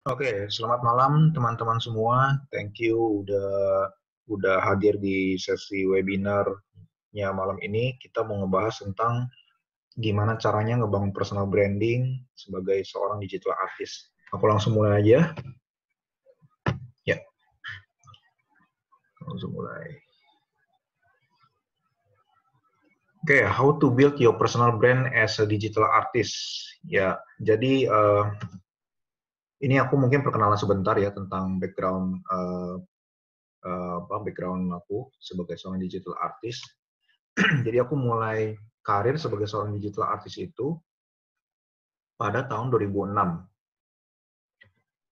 Oke, selamat malam teman-teman semua. Thank you udah hadir di sesi webinarnya malam ini. Kita mau ngebahas tentang gimana caranya ngebangun personal branding sebagai seorang digital artist. Aku langsung mulai aja. Ya, langsung mulai. Oke, how to build your personal brand as a digital artist. Ya, jadi ini aku mungkin perkenalan sebentar ya tentang background aku sebagai seorang digital artist. Jadi aku mulai karir sebagai seorang digital artist itu pada tahun 2006.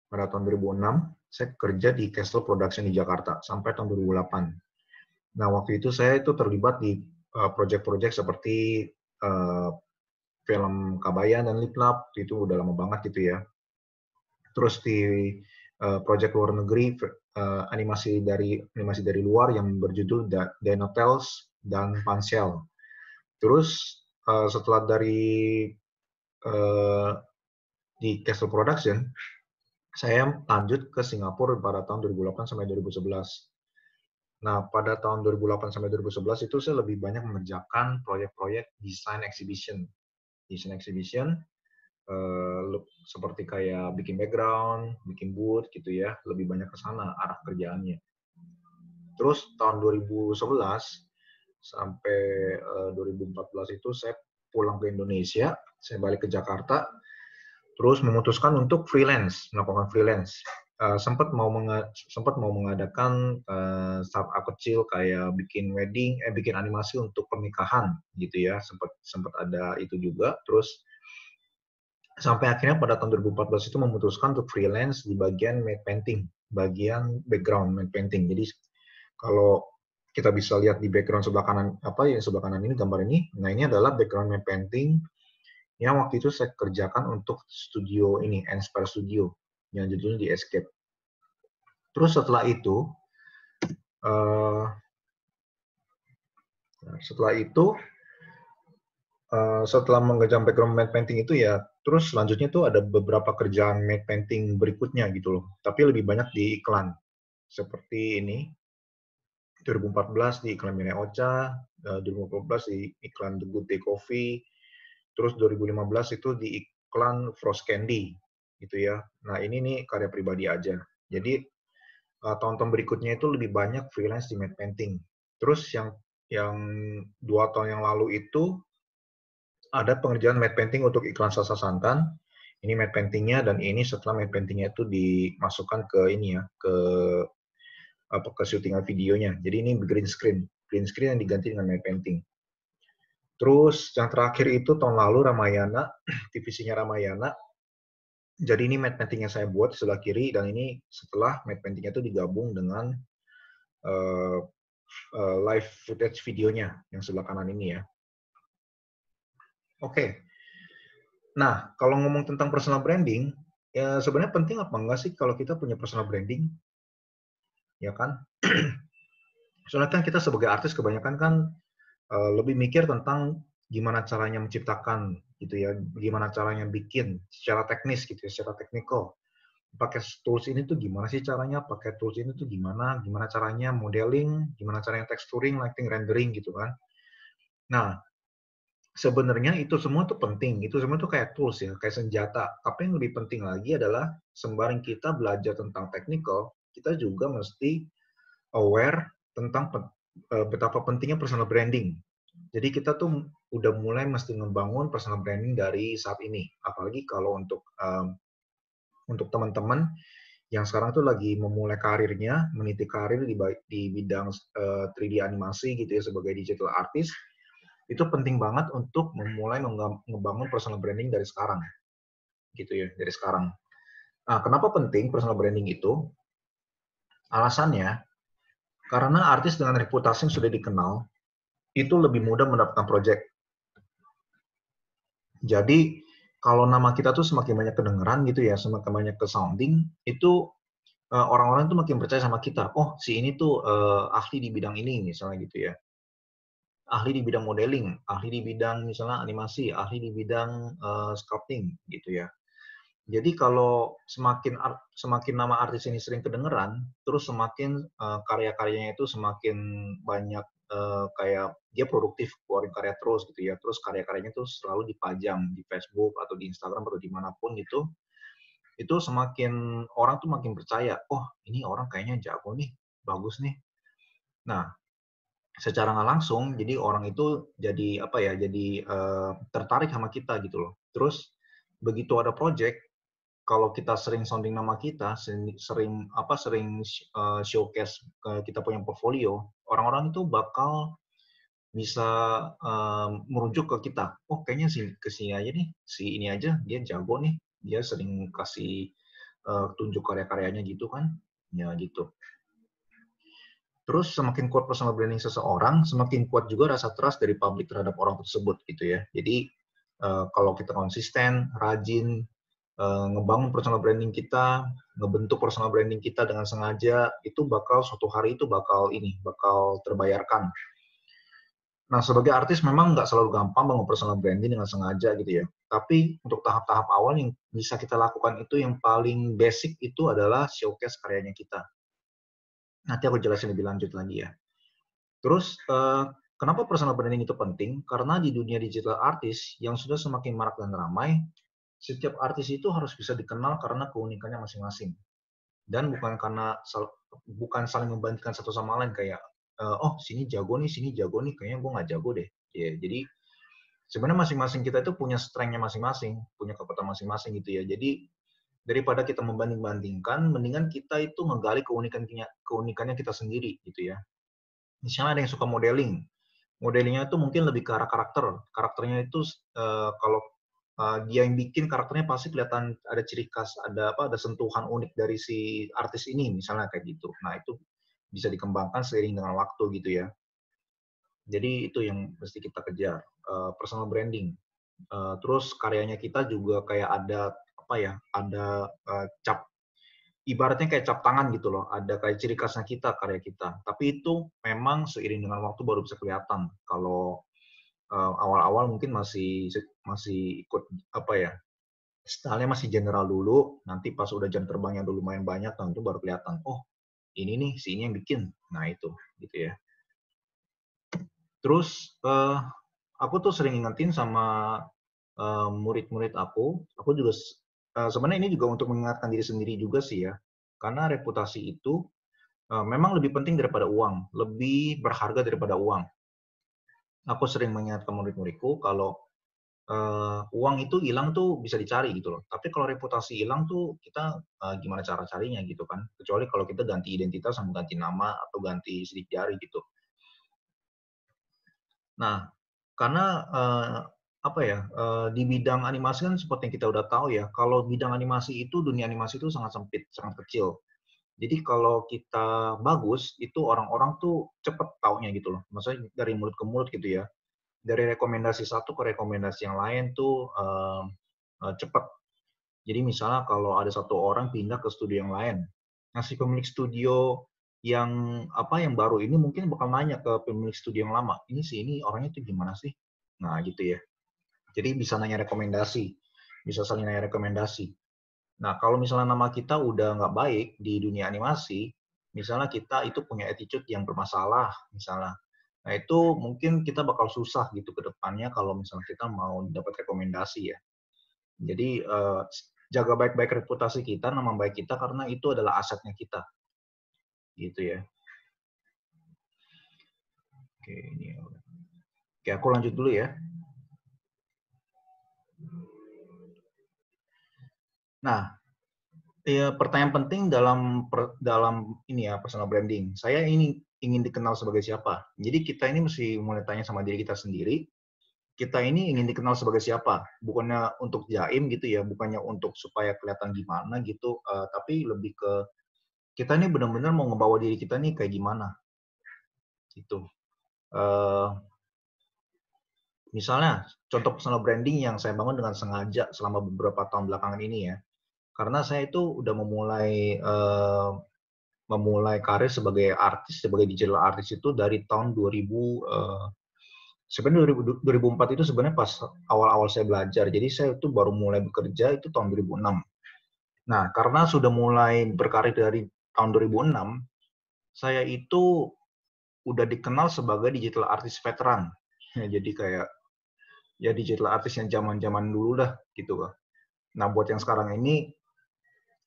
Pada tahun 2006, saya kerja di Castle Production di Jakarta sampai tahun 2008. Nah, waktu itu saya itu terlibat di proyek-proyek seperti uh, film Kabayan dan Liplap, itu udah lama banget gitu ya. Terus di proyek luar negeri, animasi dari luar yang berjudul Dinotales dan Pansel. Terus setelah di Castle Production, saya lanjut ke Singapura pada tahun 2008 sampai 2011. Nah, pada tahun 2008 sampai 2011 itu saya lebih banyak mengerjakan proyek-proyek design exhibition. Design exhibition seperti kayak bikin background, bikin booth gitu ya, lebih banyak ke sana arah kerjaannya. Terus tahun 2011 sampai 2014 itu saya pulang ke Indonesia, saya balik ke Jakarta, terus memutuskan untuk melakukan freelance. Sempat mau mengadakan startup kecil kayak bikin animasi untuk pernikahan gitu ya, sempat ada itu juga. Terus sampai akhirnya pada tahun 2014 itu memutuskan untuk freelance di bagian matte painting, bagian background matte painting. Jadi kalau kita bisa lihat di background sebelah kanan, sebelah kanan ini gambar ini, nah ini adalah background matte painting yang waktu itu saya kerjakan untuk studio ini, Inspire Studio, yang judulnya di Escape. Terus setelah itu, uh, setelah mengerjakan background matte painting itu ya, terus selanjutnya tuh ada beberapa kerjaan matte painting berikutnya gitu loh. Tapi lebih banyak di iklan. Seperti ini, 2014 di iklan Mine Ocha, 2014 di iklan The Good Day Coffee, terus 2015 itu di iklan Frost Candy gitu ya. Nah, ini nih karya pribadi aja. Jadi tahun-tahun berikutnya itu lebih banyak freelance di matte painting. Terus yang 2 tahun yang lalu itu ada pengerjaan matte painting untuk iklan Sasa Santan. Ini matte paintingnya, dan ini setelah matte paintingnya itu dimasukkan ke ini ya, ke syutingan videonya. Jadi ini green screen yang diganti dengan matte painting. Terus yang terakhir itu tahun lalu Ramayana, TVC-nya Ramayana. Jadi ini matte painting yang saya buat di sebelah kiri, dan ini setelah matte paintingnya itu digabung dengan uh, live footage videonya yang sebelah kanan ini ya. Oke. Nah, kalau ngomong tentang personal branding, ya sebenarnya penting apa enggak sih kalau kita punya personal branding? Ya kan? Soalnya kan kita sebagai artis kebanyakan kan lebih mikir tentang gimana caranya menciptakan gitu ya, gimana caranya bikin secara teknis gitu ya, secara teknikal. Pakai tools ini tuh gimana sih caranya, pakai tools ini tuh gimana caranya modeling, gimana caranya texturing, lighting, rendering gitu kan. Nah, sebenarnya itu semua tuh penting, itu semua tuh kayak tools ya, kayak senjata. Tapi yang lebih penting lagi adalah sembari kita belajar tentang technical, kita juga mesti aware tentang betapa pentingnya personal branding. Jadi kita tuh udah mulai mesti membangun personal branding dari saat ini. Apalagi kalau untuk teman-teman yang sekarang tuh lagi memulai karirnya, meniti karir di bidang 3D animasi gitu ya sebagai digital artist, itu penting banget untuk memulai ngebangun personal branding dari sekarang, gitu ya, dari sekarang. Nah, kenapa penting personal branding itu? Alasannya, karena artis dengan reputasi yang sudah dikenal, itu lebih mudah mendapatkan project. Jadi, kalau nama kita tuh semakin banyak kedengeran gitu ya, semakin banyak ke sounding, itu orang-orang tuh makin percaya sama kita. Oh, si ini tuh ahli di bidang ini, misalnya gitu ya. Ahli di bidang modeling, ahli di bidang misalnya animasi, ahli di bidang sculpting gitu ya. Jadi kalau semakin nama artis ini sering kedengeran, terus semakin karya-karyanya itu semakin banyak, kayak dia produktif keluarin karya terus gitu ya. Terus karya-karyanya tuh selalu dipajang di Facebook atau di Instagram atau dimanapun gitu. Itu semakin orang tuh makin percaya, oh ini orang kayaknya jago nih, bagus nih. Nah, secara nggak langsung, jadi orang itu jadi apa ya, jadi tertarik sama kita gitu loh. Terus begitu ada project, kalau kita sering sounding nama kita, sering showcase kita punya portfolio, orang-orang itu bakal bisa merujuk ke kita. Oh, kayaknya ke sini aja nih, si ini aja dia jago nih, dia sering kasih tunjuk karya-karyanya gitu kan, ya gitu. Terus semakin kuat personal branding seseorang, semakin kuat juga rasa trust dari publik terhadap orang tersebut gitu ya. Jadi kalau kita konsisten, rajin, ngebangun personal branding kita, ngebentuk personal branding kita dengan sengaja, itu bakal suatu hari itu bakal terbayarkan. Nah, sebagai artis memang nggak selalu gampang bangun personal branding dengan sengaja gitu ya. Tapi untuk tahap-tahap awal yang bisa kita lakukan itu yang paling basic itu adalah showcase karyanya kita. Nanti aku jelasin lebih lanjut lagi ya. Terus, kenapa personal branding itu penting? Karena di dunia digital artis yang sudah semakin marak dan ramai, setiap artis itu harus bisa dikenal karena keunikannya masing-masing. Dan bukan saling membandingkan satu sama lain kayak, oh sini jago nih, kayaknya gue nggak jago deh. Ya, jadi sebenarnya masing-masing kita itu punya strength-nya masing-masing, punya kekuatan masing-masing gitu ya. Jadi daripada kita membanding-bandingkan, mendingan kita itu menggali keunikannya kita sendiri gitu ya. Misalnya ada yang suka modeling, modelingnya itu mungkin lebih ke arah karakter. Karakternya itu kalau dia yang bikin karakternya pasti kelihatan ada ciri khas, ada sentuhan unik dari si artis ini misalnya kayak gitu. Nah, itu bisa dikembangkan seiring dengan waktu gitu ya. Jadi itu yang mesti kita kejar, personal branding. Terus karyanya kita juga kayak ada apa ya, ada cap ibaratnya kayak cap tangan gitu loh, ada kayak ciri khasnya kita, karya kita. Tapi itu memang seiring dengan waktu baru bisa kelihatan. Kalau awal-awal mungkin masih masih ikut apa ya, stylenya masih general dulu, nanti pas udah jam terbangnya udah lumayan banyak, nah itu baru kelihatan, oh ini nih, si ini yang bikin. Nah itu, gitu ya. Terus aku tuh sering ingetin sama murid-murid aku juga sebenarnya ini juga untuk mengingatkan diri sendiri juga sih ya, karena reputasi itu memang lebih penting daripada uang, lebih berharga daripada uang. Aku sering mengingatkan murid-muridku kalau uang itu hilang tuh bisa dicari gitu loh. Tapi kalau reputasi hilang tuh kita gimana cara carinya gitu kan. Kecuali kalau kita ganti identitas sama ganti nama atau ganti sidik jari gitu. Nah, karena apa ya, di bidang animasi kan seperti yang kita udah tahu ya, kalau bidang animasi itu, dunia animasi itu sangat sempit, sangat kecil. Jadi kalau kita bagus, itu orang-orang tuh cepet taunya gitu loh. Maksudnya dari mulut ke mulut gitu ya. Dari rekomendasi satu ke rekomendasi yang lain tuh cepet. Jadi misalnya kalau ada satu orang pindah ke studio yang lain, nah si pemilik studio yang baru ini mungkin bakal nanya ke pemilik studio yang lama, ini orangnya tuh gimana sih? Nah gitu ya. Jadi bisa nanya rekomendasi, bisa saling nanya rekomendasi. Nah kalau misalnya nama kita udah nggak baik di dunia animasi, misalnya kita itu punya attitude yang bermasalah, misalnya. Nah itu mungkin kita bakal susah gitu ke depannya kalau misalnya kita mau dapat rekomendasi ya. Jadi jaga baik-baik reputasi kita, nama baik kita karena itu adalah asetnya kita. Gitu ya. Oke, ini. Oke, aku lanjut dulu ya. Nah, ya, pertanyaan penting dalam ini ya personal branding. Saya ini ingin dikenal sebagai siapa? Jadi kita ini mesti mulai tanya sama diri kita sendiri. Kita ini ingin dikenal sebagai siapa? Bukannya untuk jaim gitu ya, bukannya untuk supaya kelihatan gimana gitu, tapi lebih ke kita ini benar-benar mau ngebawa diri kita nih kayak gimana gitu. Misalnya, contoh personal branding yang saya bangun dengan sengaja selama beberapa tahun belakangan ini ya. Karena saya itu udah memulai karir sebagai artis, sebagai digital artist itu dari tahun 2000, sebenarnya 2004 itu sebenarnya pas awal-awal saya belajar. Jadi saya itu baru mulai bekerja itu tahun 2006. Nah, karena sudah mulai berkarir dari tahun 2006, saya itu udah dikenal sebagai digital artist veteran. Ya, jadi kayak ya digital artist yang zaman-zaman dulu dah gitu loh. Nah, buat yang sekarang ini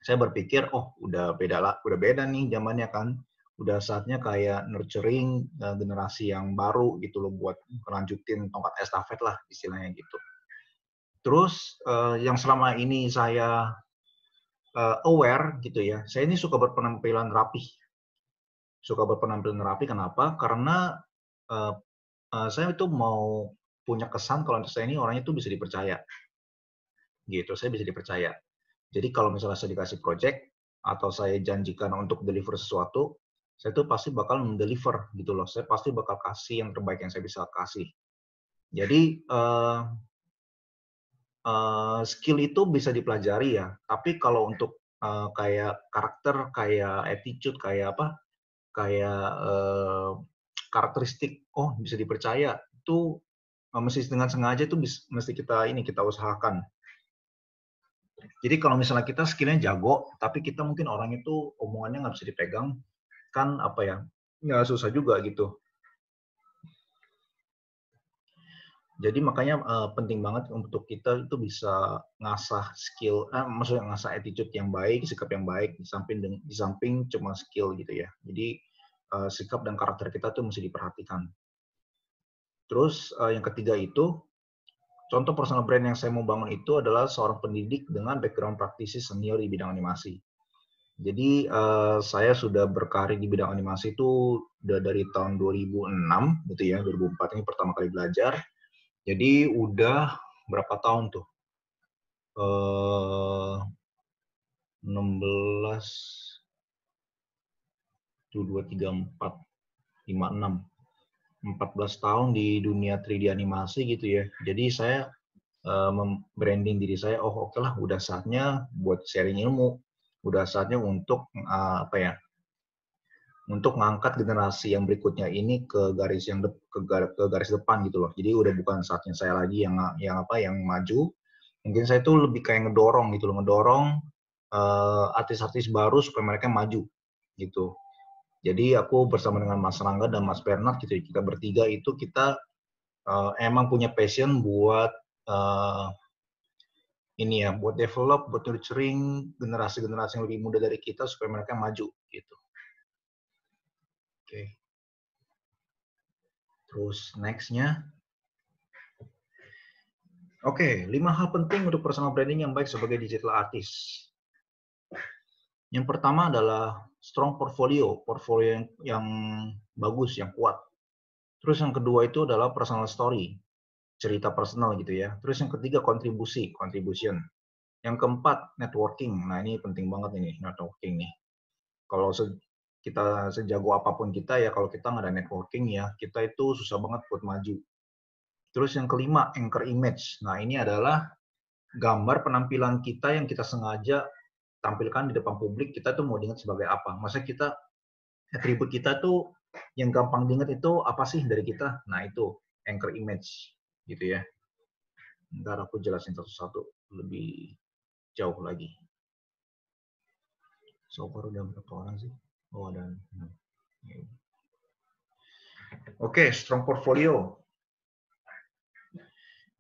saya berpikir, oh udah beda nih zamannya kan. Udah saatnya kayak nurturing generasi yang baru gitu loh buat melanjutin tongkat estafet lah istilahnya gitu. Terus yang selama ini saya aware gitu ya, saya ini suka berpenampilan rapi. Suka berpenampilan rapi kenapa? Karena uh, saya itu mau punya kesan kalau saya ini orangnya itu bisa dipercaya. Gitu, saya bisa dipercaya. Jadi kalau misalnya saya dikasih project atau saya janjikan untuk deliver sesuatu, saya tuh pasti bakal mendeliver gitu loh. Saya pasti bakal kasih yang terbaik yang saya bisa kasih. Jadi skill itu bisa dipelajari ya. Tapi kalau untuk kayak karakter, kayak attitude, kayak apa, kayak karakteristik, oh bisa dipercaya itu mesti dengan sengaja itu mesti kita usahakan. Jadi kalau misalnya kita skillnya jago, tapi kita mungkin orang itu omongannya nggak bisa dipegang, kan apa ya, nggak susah juga gitu. Jadi makanya penting banget untuk kita itu bisa ngasah skill, maksudnya ngasah attitude yang baik, sikap yang baik di samping cuma skill gitu ya. Jadi sikap dan karakter kita tuh mesti diperhatikan. Terus yang ketiga itu, contoh personal brand yang saya mau bangun itu adalah seorang pendidik dengan background praktisi senior di bidang animasi. Jadi saya sudah berkarir di bidang animasi itu udah dari tahun 2006 gitu ya, 2004 ini pertama kali belajar. Jadi udah berapa tahun tuh? 16, 1, 2, 3, 4, 5, 6, 14 tahun di dunia 3D animasi gitu ya. Jadi saya branding diri saya, oh oke lah, udah saatnya buat sharing ilmu, udah saatnya untuk apa ya, untuk mengangkat generasi yang berikutnya ini ke garis ke garis depan gitu loh. Jadi udah bukan saatnya saya lagi yang maju. Mungkin saya tuh lebih kayak ngedorong gitu loh, ngedorong artis-artis baru supaya mereka maju gitu. Jadi aku bersama dengan Mas Rangga dan Mas Bernard gitu, kita bertiga itu kita emang punya passion buat ini ya, buat develop, buat nurturing generasi-generasi yang lebih muda dari kita supaya mereka maju gitu. Oke. Terus next-nya, oke, 5 hal penting untuk personal branding yang baik sebagai digital artist. Yang pertama adalah strong portfolio yang bagus, yang kuat. Terus yang kedua itu adalah personal story, cerita personal gitu ya. Terus yang ketiga contribution. Yang keempat networking. Nah ini penting banget ini networking nih. Kalau kita sejago apapun kita ya, kalau kita nggak ada networking ya, kita itu susah banget buat maju. Terus yang kelima anchor image. Nah ini adalah gambar penampilan kita yang kita sengaja tampilkan di depan publik, kita tuh mau diingat sebagai apa. Masa kita, atribut kita tuh yang gampang diingat itu apa sih dari kita? Nah itu, anchor image. Gitu ya. Ntar aku jelasin satu-satu lebih jauh lagi. So far udah berapa orang sih? Oh ada 6. Oke, strong portfolio.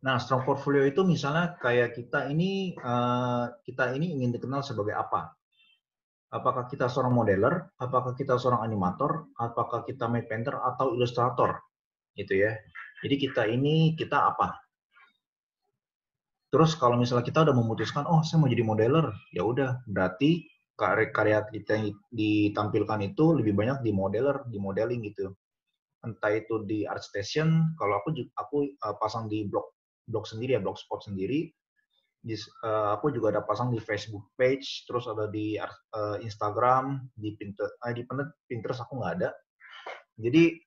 Nah, strong portfolio itu misalnya kayak kita ini ingin dikenal sebagai apa? Apakah kita seorang modeler, apakah kita seorang animator, apakah kita matte painter atau ilustrator, gitu ya. Jadi kita apa? Terus kalau misalnya kita udah memutuskan, oh saya mau jadi modeler, ya udah berarti karya kita yang ditampilkan itu lebih banyak di modeler, di modeling gitu. Entah itu di ArtStation, kalau aku pasang di blog sendiri ya, blogspot sendiri. Aku juga ada pasang di Facebook page, terus ada di Instagram, di Pinterest aku nggak ada. Jadi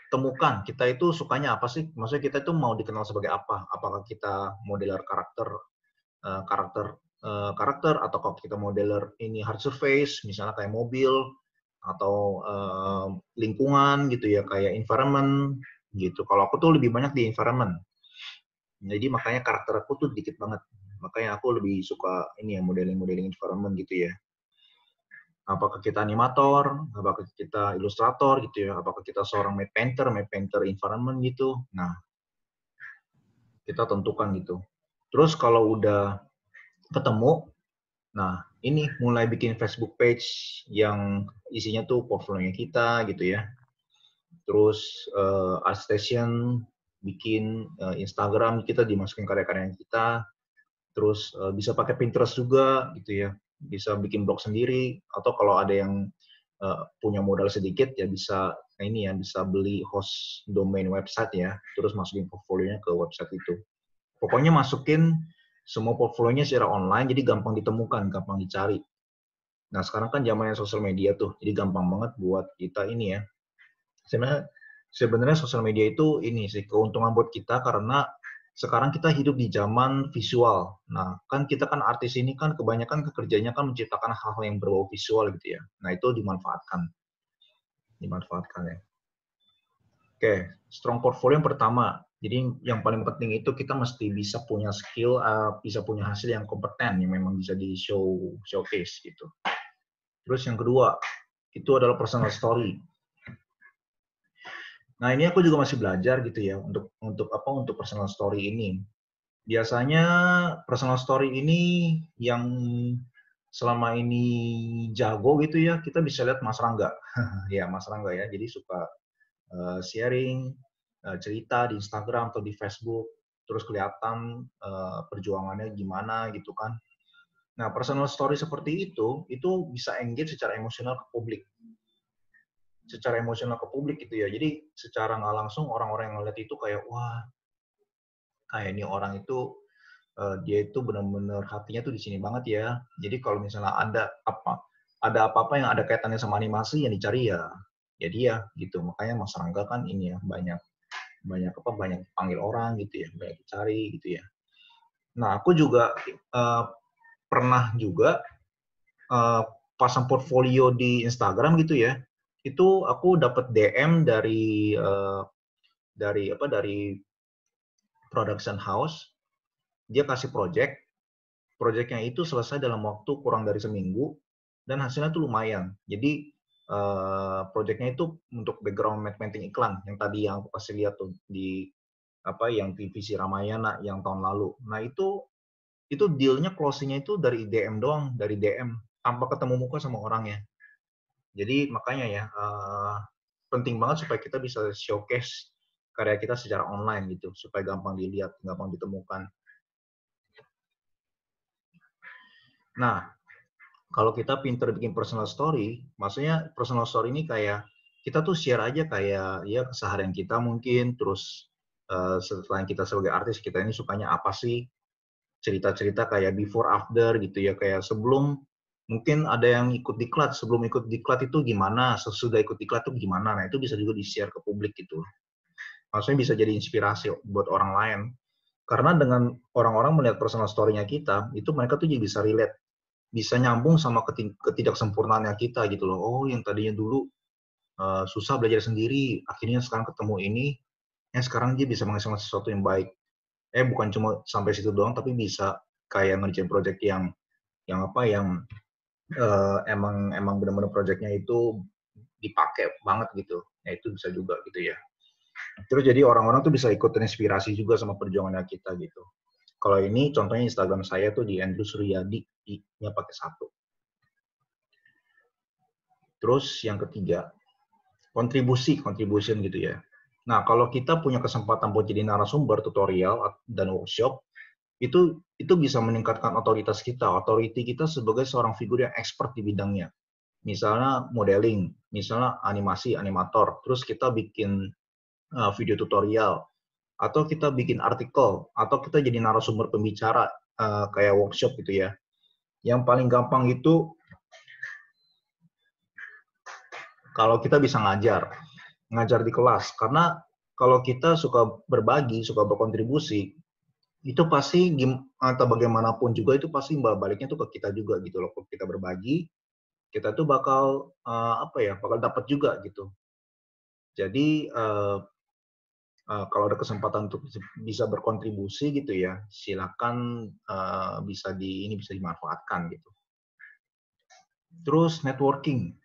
temukan kita itu sukanya apa sih? Maksudnya kita itu mau dikenal sebagai apa? Apakah kita modeler karakter, atau kalau kita modeler ini hard surface, misalnya kayak mobil atau lingkungan gitu ya, kayak environment gitu. Kalau aku tuh lebih banyak di environment. Jadi makanya karakter aku tuh dikit banget. Makanya aku lebih suka ini ya, modeling environment gitu ya. Apakah kita animator, apakah kita ilustrator gitu ya, apakah kita seorang matte painter environment gitu. Nah, kita tentukan gitu. Terus kalau udah ketemu, nah ini mulai bikin Facebook page yang isinya tuh portfolio kita gitu ya. Terus ArtStation bikin Instagram kita dimasukin karya-karya kita. Terus bisa pakai Pinterest juga gitu ya. Bisa bikin blog sendiri atau kalau ada yang punya modal sedikit ya bisa ini ya bisa beli host domain website ya. Terus masukin portfolionya ke website itu. Pokoknya masukin semua portfolionya secara online jadi gampang ditemukan, gampang dicari. Nah, sekarang kan zamannya sosial media tuh, jadi gampang banget buat kita ini ya. Sebenarnya sosial media itu ini sih keuntungan buat kita karena sekarang kita hidup di zaman visual. Nah, kan kita kan artis ini kan kebanyakan kerjanya kan menciptakan hal-hal yang berbau visual gitu ya. Nah, itu dimanfaatkan ya. Oke, strong portfolio yang pertama. Jadi yang paling penting itu kita mesti bisa punya skill, bisa punya hasil yang kompeten yang memang bisa di showcase gitu. Terus yang kedua itu adalah personal story. Nah ini aku juga masih belajar gitu ya untuk personal story ini. Biasanya personal story ini yang selama ini jago gitu ya kita bisa lihat Mas Rangga, ya Mas Rangga ya. Jadi suka sharing cerita di Instagram atau di Facebook, terus kelihatan perjuangannya gimana gitu kan. Nah, personal story seperti itu bisa engage secara emosional ke publik. Secara emosional ke publik gitu ya. Jadi secara nggak langsung orang-orang yang ngeliat itu kayak, wah, kayak ini orang itu dia itu benar-benar hatinya tuh di sini banget ya. Jadi kalau misalnya ada apa-apa yang ada kaitannya sama animasi yang dicari ya dia gitu. Makanya Mas Rangga kan ini ya banyak panggil orang gitu ya, banyak dicari gitu ya. Nah, aku juga pernah juga pasang portfolio di Instagram gitu ya. Itu aku dapat DM dari production house, dia kasih projectnya itu selesai dalam waktu kurang dari seminggu dan hasilnya tuh lumayan. Jadi projectnya itu untuk background matte painting iklan yang tadi yang aku kasih lihat tuh di yang TVC Ramayana yang tahun lalu. Nah itu dealnya closingnya itu dari DM doang, dari DM tanpa ketemu muka sama orangnya. Jadi makanya ya penting banget supaya kita bisa showcase karya kita secara online gitu, supaya gampang dilihat, gampang ditemukan. Nah, kalau kita pinter bikin personal story, maksudnya personal story ini kayak kita tuh share aja kayak ya keseharian kita mungkin, terus setelah kita sebagai artis kita ini sukanya apa sih, cerita-cerita kayak before after gitu ya, kayak sebelum mungkin ada yang ikut diklat, sebelum ikut diklat itu gimana, sesudah ikut diklat itu gimana, nah itu bisa juga di-share ke publik gitu. Maksudnya bisa jadi inspirasi buat orang lain. Karena dengan orang-orang melihat personal story-nya kita, itu mereka tuh jadi bisa relate, bisa nyambung sama ketidaksempurnaannya kita gitu loh. Oh, yang tadinya dulu susah belajar sendiri, akhirnya sekarang ketemu ini, sekarang dia bisa menghasilkan sesuatu yang baik. Bukan cuma sampai situ doang, tapi bisa kayak ngerjain project yang emang benar-benar projectnya itu dipakai banget gitu. Ya itu bisa juga gitu ya. Terus jadi orang-orang tuh bisa ikut terinspirasi juga sama perjuangannya kita gitu. Kalau ini contohnya Instagram saya tuh di Andrew Suryadi, I-nya pakai 1. Terus yang ketiga, contribution gitu ya. Nah, kalau kita punya kesempatan buat jadi narasumber tutorial dan workshop, itu bisa meningkatkan otoritas kita, authority kita sebagai seorang figur yang expert di bidangnya. Misalnya modeling, misalnya animasi, animator, terus kita bikin video tutorial, atau kita bikin artikel, atau kita jadi narasumber pembicara kayak workshop gitu ya. Yang paling gampang itu kalau kita bisa ngajar di kelas. Karena kalau kita suka berbagi, suka berkontribusi, itu pasti atau bagaimanapun juga itu pasti baliknya tuh ke kita juga gitu loh. Kalau kita berbagi, kita tuh bakal bakal dapat juga gitu. Jadi kalau ada kesempatan untuk bisa berkontribusi gitu ya, silakan bisa dimanfaatkan gitu. Terus networking.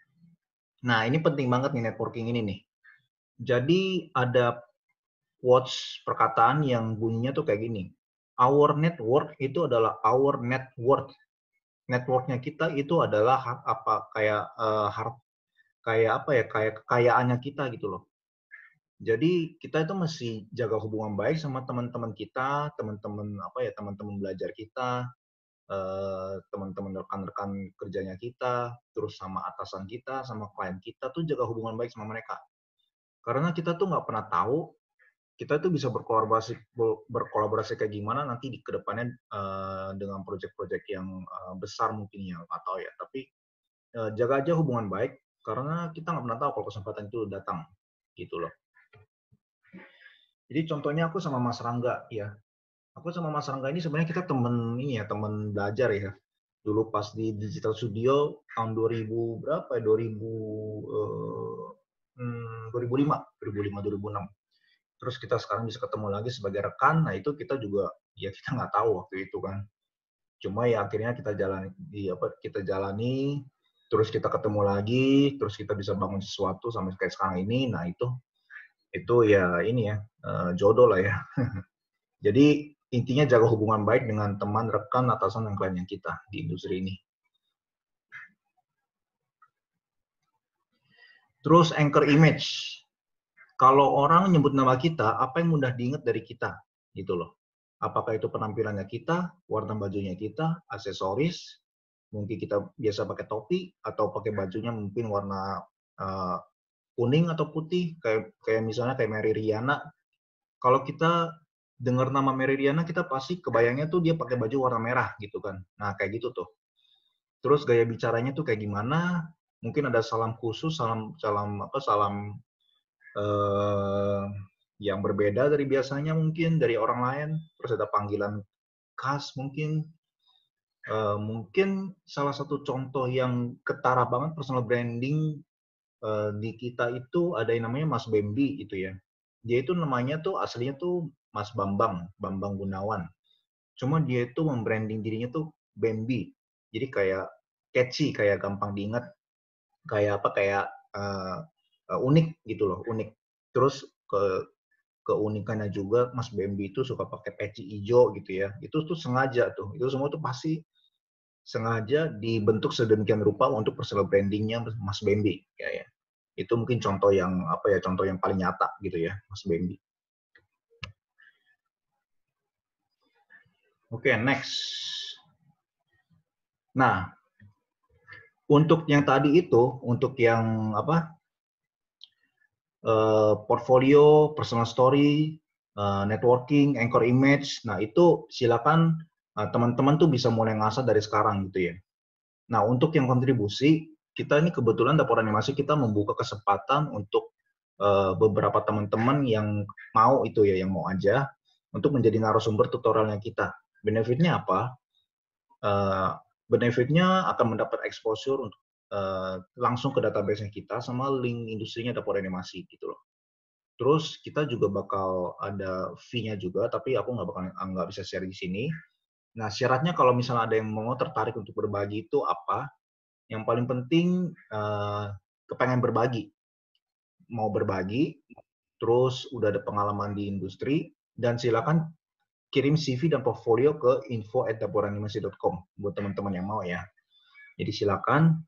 Nah, ini penting banget nih networking ini nih. Jadi ada quotes perkataan yang bunyinya tuh kayak gini. Our network itu adalah our net worth. Networknya kita itu adalah kayak kekayaannya kita gitu loh. Jadi kita itu mesti jaga hubungan baik sama teman-teman kita, teman-teman belajar kita, teman-teman rekan-rekan kerjanya kita, terus sama atasan kita, sama klien kita tuh jaga hubungan baik sama mereka. Karena kita tuh nggak pernah tahu kita itu bisa berkolaborasi kayak gimana nanti di kedepannya dengan proyek-proyek yang besar mungkin ya, nggak tahu ya. Tapi jaga aja hubungan baik karena kita nggak pernah tahu kalau kesempatan itu datang gitu loh. Jadi contohnya aku sama Mas Rangga ya. Aku sama Mas Rangga ini sebenarnya kita teman belajar ya. Dulu pas di Digital Studio tahun 2000 berapa ya? 2005, 2006. Terus kita sekarang bisa ketemu lagi sebagai rekan. Nah, itu kita juga ya kita nggak tahu waktu itu kan. Cuma ya akhirnya kita jalani terus kita ketemu lagi, terus kita bisa bangun sesuatu sampai kayak sekarang ini. Nah, itu ya ini ya jodoh lah ya. Jadi intinya jaga hubungan baik dengan teman, rekan, atasan, dan kliennya kita di industri ini. Terus anchor image. Kalau orang nyebut nama kita, apa yang mudah diingat dari kita? Gitu loh. Apakah itu penampilannya kita, warna bajunya kita, aksesoris, mungkin kita biasa pakai topi, atau pakai bajunya mungkin warna kuning atau putih, kayak misalnya kayak Mary Riana. Kalau kita dengar nama Mary Riana, kita pasti kebayangnya tuh dia pakai baju warna merah gitu kan. Nah, kayak gitu tuh. Terus gaya bicaranya tuh kayak gimana? Mungkin ada salam khusus, salam yang berbeda dari biasanya mungkin dari orang lain. Terus ada panggilan khas mungkin. Mungkin salah satu contoh yang ketara banget personal branding di kita itu ada yang namanya Mas Bambi gitu ya. Dia itu namanya tuh aslinya tuh Mas Bambang Gunawan. Cuma dia itu membranding dirinya tuh Bambi. Jadi kayak catchy, kayak gampang diingat, kayak unik gitu loh, unik. Terus keunikannya juga Mas Bambi itu suka pakai peci hijau gitu ya. Itu tuh sengaja tuh. Itu semua tuh pasti sengaja dibentuk sedemikian rupa untuk personal brandingnya Mas Bambi ya. Itu mungkin contoh yang contoh yang paling nyata gitu ya, Mas Bambi. Oke, next. Nah, untuk yang tadi itu, untuk yang portfolio, personal story, networking, anchor image, nah itu silakan teman-teman tuh bisa mulai ngasah dari sekarang gitu ya. Nah, untuk yang kontribusi, kita ini kebetulan Dapur Animasi kita membuka kesempatan untuk beberapa teman-teman yang mau itu ya, yang mau aja, untuk menjadi narasumber tutorialnya kita. Benefitnya apa? Benefitnya akan mendapat exposure untuk langsung ke database kita sama link industrinya Dapur Animasi gitu loh. Terus kita juga bakal ada fee-nya juga, tapi aku nggak bisa share di sini. Nah, syaratnya kalau misalnya ada yang mau tertarik untuk berbagi itu apa? Yang paling penting kepengen berbagi, mau berbagi, terus udah ada pengalaman di industri, dan silakan kirim CV dan portfolio ke info@dapuranimasi.com buat teman-teman yang mau ya. Jadi silakan.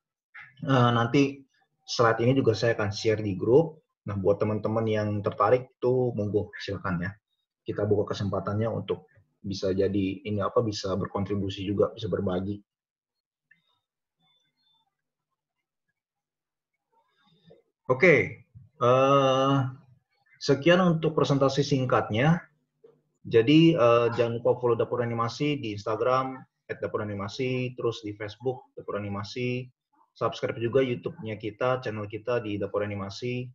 Nanti slide ini juga saya akan share di grup. Nah, buat teman-teman yang tertarik itu monggo silakan ya. Kita buka kesempatannya untuk bisa bisa berkontribusi juga, bisa berbagi. Oke. Sekian untuk presentasi singkatnya. Jadi jangan lupa follow Dapur Animasi di Instagram @dapuranimasi, terus di Facebook Dapur Animasi, subscribe juga YouTube-nya kita, channel kita di Dapur Animasi.